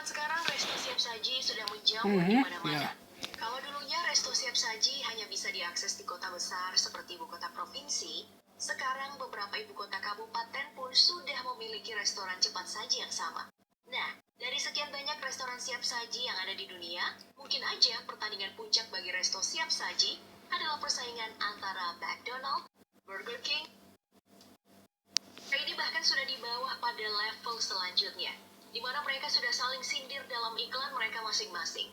Zaman sekarang resto siap saji sudah menjamur di mana-mana. Kalau dulunya resto siap saji hanya bisa diakses di kota besar seperti ibu kota provinsi, sekarang beberapa ibu kota kabupaten pun sudah memiliki restoran cepat saji yang sama. Nah, dari sekian banyak restoran siap saji yang ada di dunia, mungkin aja pertandingan puncak bagi resto siap saji adalah persaingan antara McDonald's, Burger King. Ini bahkan sudah di bawah pada level selanjutnya, di mana mereka sudah saling sindir dalam iklan mereka masing-masing.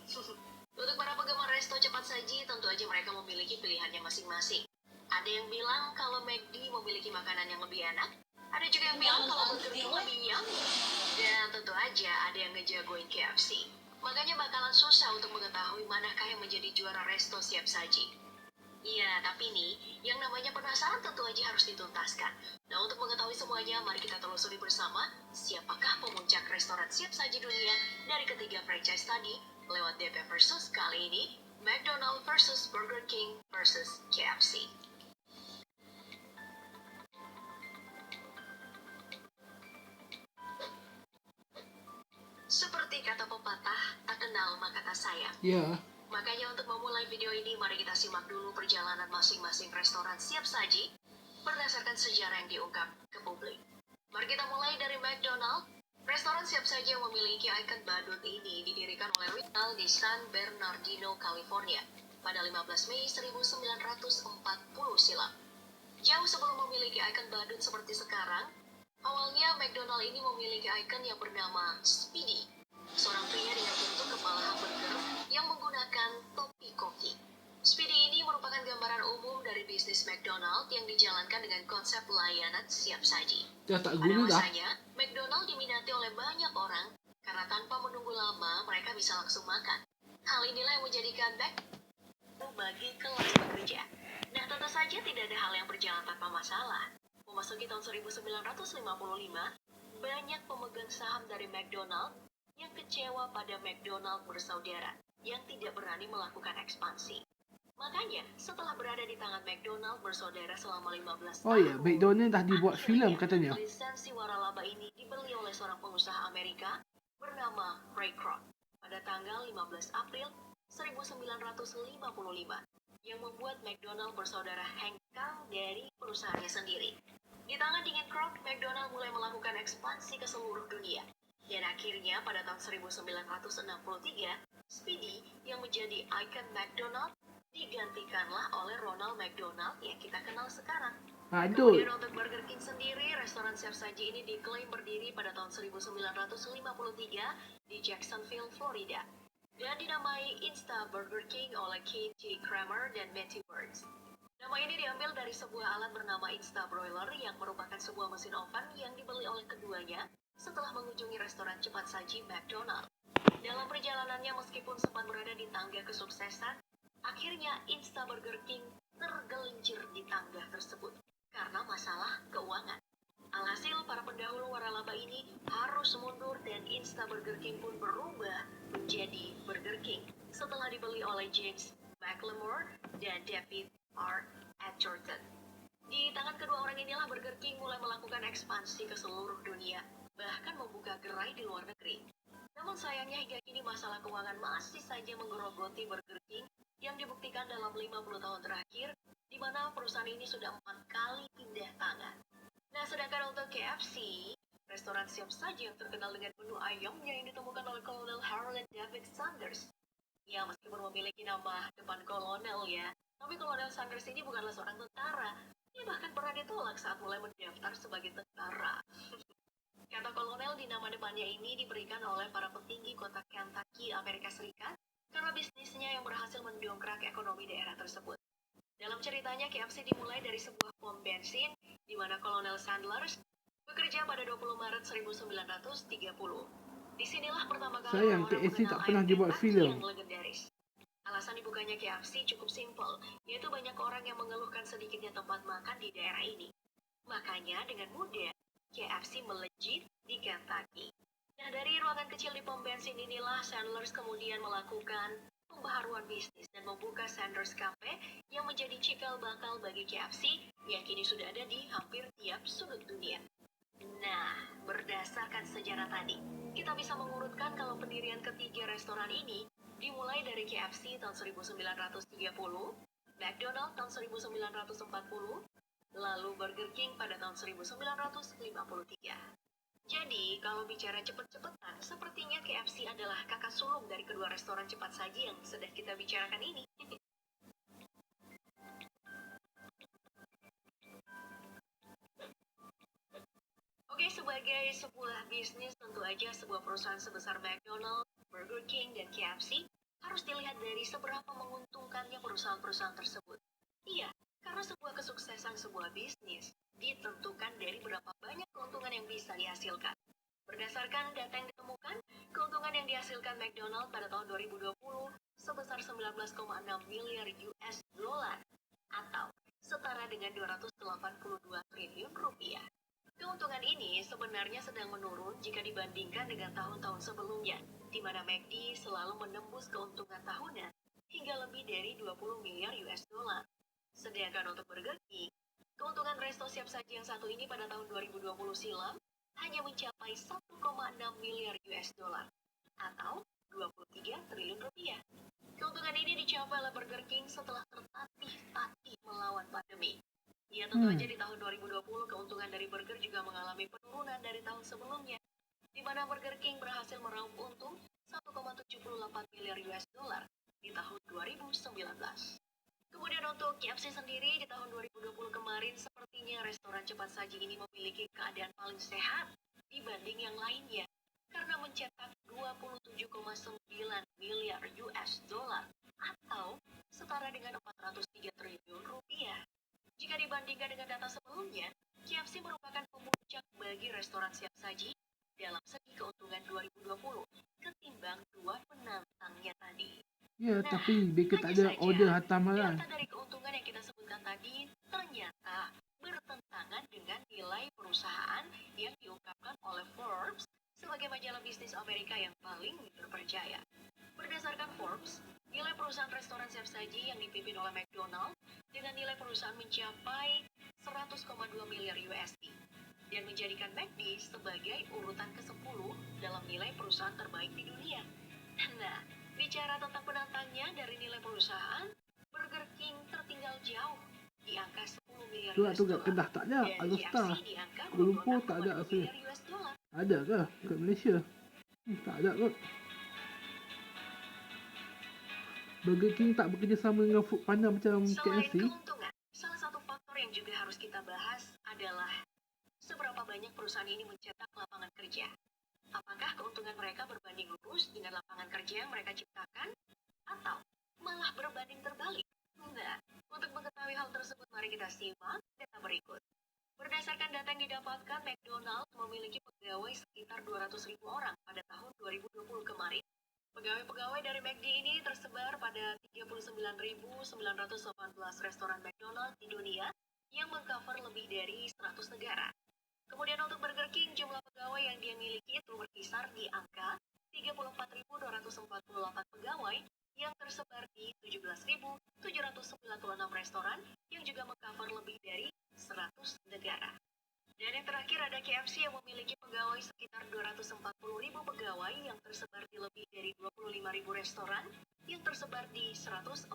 Untuk para penggemar resto cepat saji, tentu aja mereka memiliki pilihannya masing-masing. Ada yang bilang kalau McD memiliki makanan yang lebih enak, ada juga yang bilang kalau Burger King lebih yummy, dan tentu aja ada yang ngejagoin KFC. Makanya bakalan susah untuk mengetahui manakah yang menjadi juara resto siap saji. Iya, tapi nih, yang namanya penasaran tentu aja harus dituntaskan. Nah, untuk mengetahui semuanya, mari kita telusuri bersama siapakah pemuncak restoran siap saji dunia dari ketiga franchise tadi lewat DP versus kali ini, McDonald's versus Burger King versus KFC. Seperti kata pepatah, tak kenal maka tak sayang. Makanya untuk memulai video ini, mari kita simak dulu perjalanan masing-masing restoran siap saji berdasarkan sejarah yang diungkap ke publik. Mari kita mulai dari McDonald's. Restoran siap saji yang memiliki ikon badut ini didirikan oleh Ronald di San Bernardino, California pada 15 Mei 1940 silam. Jauh sebelum memiliki ikon badut seperti sekarang, awalnya McDonald ini memiliki ikon yang bernama Speedy, seorang pria dengan bentuk kepala hamburger yang menggunakan topi koki. Speedy ini merupakan gambaran umum dari bisnis McDonald yang dijalankan dengan konsep layanan siap saji. Pada masanya, McDonald diminati oleh banyak orang karena tanpa menunggu lama mereka bisa langsung makan. Hal inilah yang menjadikan McDonald bagi kelas pekerja. Nah, tentu saja tidak ada hal yang berjalan tanpa masalah. Memasuki tahun 1955, banyak pemegang saham dari McDonald yang kecewa pada McDonald bersaudara yang tidak berani melakukan ekspansi. Makanya, setelah berada di tangan McDonald bersaudara selama 15 tahun, McDonald dah dibuat filem katanya. lisensi waralaba ini dibeli oleh seorang pengusaha Amerika bernama Ray Kroc pada tanggal 15 April 1955, yang membuat McDonald bersaudara hengkang dari perusahaannya sendiri. Di tangan dingin Kroc, McDonald mulai melakukan ekspansi ke seluruh dunia. Dan akhirnya pada tahun 1963, Speedy yang menjadi ikon McDonald digantikanlah oleh Ronald McDonald yang kita kenal sekarang. Kemudian untuk Burger King sendiri, restoran siap saji ini diklaim berdiri pada tahun 1953 di Jacksonville, Florida, dan dinamai Insta Burger King oleh Keith J. Kramer dan Matthew Burns. Nama ini diambil dari sebuah alat bernama Insta Broiler yang merupakan sebuah mesin oven yang dibeli oleh keduanya setelah mengunjungi restoran cepat saji McDonald. Dalam perjalanannya, meskipun sempat berada di tangga kesuksesan, akhirnya Insta Burger King tergelincir di tangga tersebut karena masalah keuangan. Alhasil, para pendahulu waralaba ini harus mundur dan Insta Burger King pun berubah menjadi Burger King setelah dibeli oleh James McLemore dan David R. Edgerton. Di tangan kedua orang inilah Burger King mulai melakukan ekspansi ke seluruh dunia, bahkan membuka gerai di luar negeri. Namun sayangnya hingga kini masalah keuangan masih saja menggerogoti Burger King yang dibuktikan dalam 50 tahun terakhir, di mana perusahaan ini sudah 4 kali pindah tangan. Nah, sedangkan untuk KFC, restoran siap saji yang terkenal dengan menu ayamnya yang ditemukan oleh Kolonel Harold David Sanders. Ya, meskipun memiliki nama depan kolonel ya, tapi Kolonel Sanders ini bukanlah seorang tentara. Ia bahkan pernah ditolak saat mulai mendaftar sebagai tentara. Kata kolonel di nama depannya ini diberikan oleh para petinggi kota Kentucky, Amerika Serikat, karena bisnisnya yang berhasil mendongkrak ekonomi daerah tersebut. Dalam ceritanya, KFC dimulai dari sebuah pom bensin, di mana Kolonel Sanders bekerja pada 20 Maret 1930. Disinilah pertama kali orang KFC tak mengenal pernah dibuat filem. yang legendaris. Alasan dibukanya KFC cukup simpel, yaitu banyak orang yang mengeluhkan sedikitnya tempat makan di daerah ini. Makanya dengan mudah, KFC melejit di Kentucky. Nah, dari ruangan kecil di pom bensin inilah Sanders kemudian melakukan pembaharuan bisnis dan membuka Sanders Cafe yang menjadi cikal bakal bagi KFC yang kini sudah ada di hampir tiap sudut dunia. Nah, berdasarkan sejarah tadi, kita bisa mengurutkan kalau pendirian ketiga restoran ini dimulai dari KFC tahun 1930, McDonald tahun 1940, lalu Burger King pada tahun 1953. Jadi, kalau bicara cepet-cepetan, sepertinya KFC adalah kakak sulung dari kedua restoran cepat saji yang sedang kita bicarakan ini. Oke, sebagai sebuah bisnis, tentu aja sebuah perusahaan sebesar McDonald, Burger King, dan KFC harus dilihat dari seberapa menguntungkannya perusahaan-perusahaan tersebut. Iya, karena sebuah kesuksesan sebuah bisnis ditentukan dari berapa banyak keuntungan yang bisa dihasilkan. Berdasarkan data yang ditemukan, keuntungan yang dihasilkan McDonald pada tahun 2020 sebesar 19,6 miliar US dollar atau setara dengan 282 triliun rupiah. Keuntungan ini sebenarnya sedang menurun jika dibandingkan dengan tahun-tahun sebelumnya, di mana McD selalu menembus keuntungan tahunan hingga lebih dari 20 miliar US dollar. Sedangkan untuk Burger King, keuntungan resto siap saji yang satu ini pada tahun 2020 silam hanya mencapai 1,6 miliar US dollar atau 23 triliun rupiah. Keuntungan ini dicapai oleh Burger King setelah tertatih-tatih melawan pandemi. Ya, tentu aja di tahun 2020 keuntungan dari Burger juga mengalami penurunan dari tahun sebelumnya, di mana Burger King berhasil meraup untung 1,78 miliar US dollar di tahun 2019. Kemudian untuk KFC sendiri di tahun 2020 kemarin sepertinya restoran cepat saji ini memiliki keadaan paling sehat dibanding yang lainnya karena mencetak 27,9 miliar US dollar atau setara dengan 403 triliun rupiah. Jika dibandingkan dengan data sebelumnya, KFC merupakan pemuncak bagi restoran siap saji dalam segi keuntungan 2020 ketimbang dua penantangnya tadi. Ya, Nah, tapi mereka tak hanya ada saja, order hantar malam. data dari keuntungan yang kita sebutkan tadi ternyata bertentangan dengan nilai perusahaan yang diungkapkan oleh Forbes sebagai majalah bisnis Amerika yang paling terpercaya. Berdasarkan Forbes, nilai perusahaan restoran siap saji yang dipimpin oleh McDonald dengan nilai perusahaan mencapai 100,2 miliar USD dan menjadikan McD sebagai urutan ke-10 dalam nilai perusahaan terbaik di dunia. Nah, bicara tentang penantangnya dari nilai perusahaan, Burger King tertinggal jauh di angka 10 miliar US Tu kat dollar Kedah tak ada, dan Agusta. KFC di angka Kuala Lumpur tak ada 26,2 rasanya. miliar US dollar. Ada ke kat Malaysia? Tak ada kot. Burger King tak bekerjasama dengan Foodpanda macam Selain KFC. keuntungan, salah satu faktor yang juga harus kita bahas adalah seberapa banyak perusahaan ini mencetak lapangan kerja. Apakah keuntungan mereka berbanding lurus dengan lapangan kerja yang mereka ciptakan? Atau malah berbanding terbalik? Nah, untuk mengetahui hal tersebut, mari kita simak data berikut. Berdasarkan data yang didapatkan, McDonald memiliki pegawai sekitar 200.000 orang pada tahun 2020 kemarin. Pegawai-pegawai dari McD ini tersebar pada 39.918 restoran McDonald di dunia yang mengcover lebih dari 100 negara. Kemudian untuk Burger King, jumlah pegawai yang dia miliki itu berkisar di angka 34.248 pegawai yang tersebar di 17.796 restoran yang juga mengcover lebih dari 100 negara. Dan yang terakhir ada KFC yang memiliki pegawai sekitar 240.000 pegawai yang tersebar di lebih dari 25.000 restoran yang tersebar di 146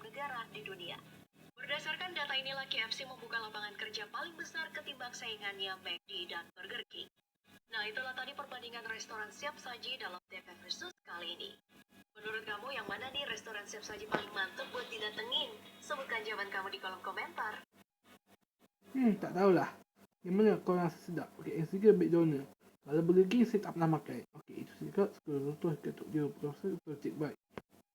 negara di dunia. Berdasarkan data inilah KFC membuka lapangan kerja paling besar ketimbang saingannya McD dan Burger King. Nah, itulah tadi perbandingan restoran siap saji dalam TP Versus kali ini. Menurut kamu yang mana nih restoran siap saji paling mantap buat didatengin? Sebutkan jawaban kamu di kolom komentar. Tak tahulah. Yang mana kau rasa sedap? Okey, yang ketiga McDonald. Kalau Burger King saya tak pernah makan. Okey, itu saja. Sekarang tu ketuk dia. Berasa, cek baik.